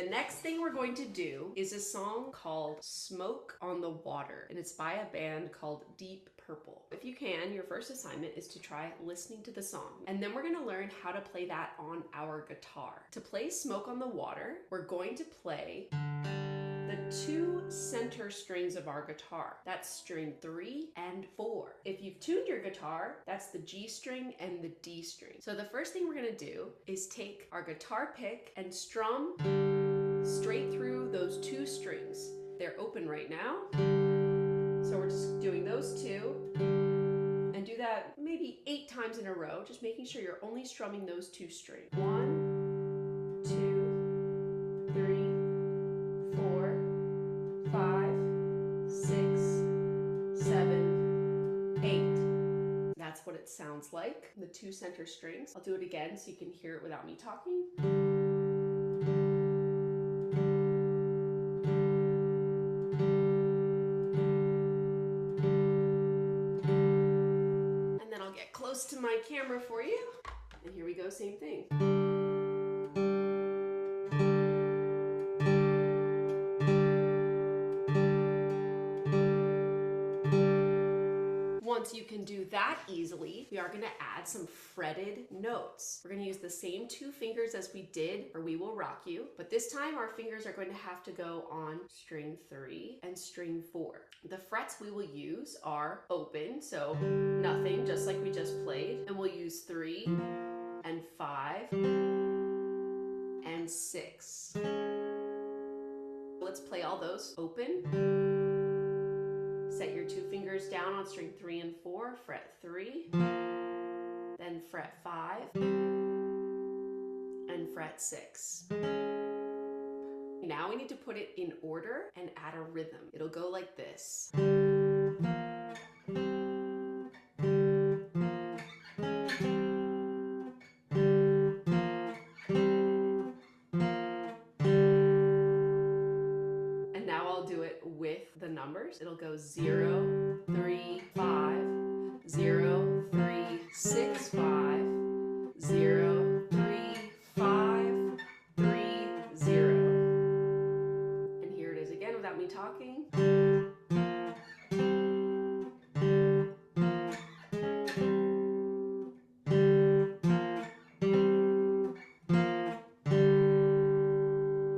the next thing we're going to do is a song called Smoke on the Water, and it's by a band called Deep Purple. If you can, your first assignment is to try listening to the song, and then we're going to learn how to play that on our guitar. To play Smoke on the Water, we're going to play the two center strings of our guitar. That's string 3 and 4. If you've tuned your guitar, that's the G string and the D string. So the first thing we're gonna do is take our guitar pick and strum straight through those two strings. They're open right now. So we're just doing those two, and do that maybe 8 times in a row, just making sure you're only strumming those two strings. 1, 2, 3, 4, 5, 6, 7, 8. That's what it sounds like, the two center strings. I'll do it again so you can hear it without me talking. And then I'll get close to my camera for you. And here we go, same thing. Once you can do that easily, we are going to add some fretted notes. We're going to use the same 2 fingers as we did for We Will Rock You, but this time our fingers are going to have to go on string 3 and string 4. The frets we will use are open, so nothing, just like we just played, and we'll use 3 and 5 and 6. Let's play all those open. Set your 2 fingers down on string 3 and 4, fret 3, then fret 5, and fret 6. Now we need to put it in order and add a rhythm. It'll go like this. And now I'll do it with the numbers. It'll go 0, 3, 5, 0, 3, 6, 5, 0, 3, 5, 3, 0. And here it is again without me talking.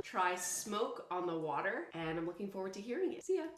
Try Smoke on the Water, and I'm looking forward to hearing it. See ya.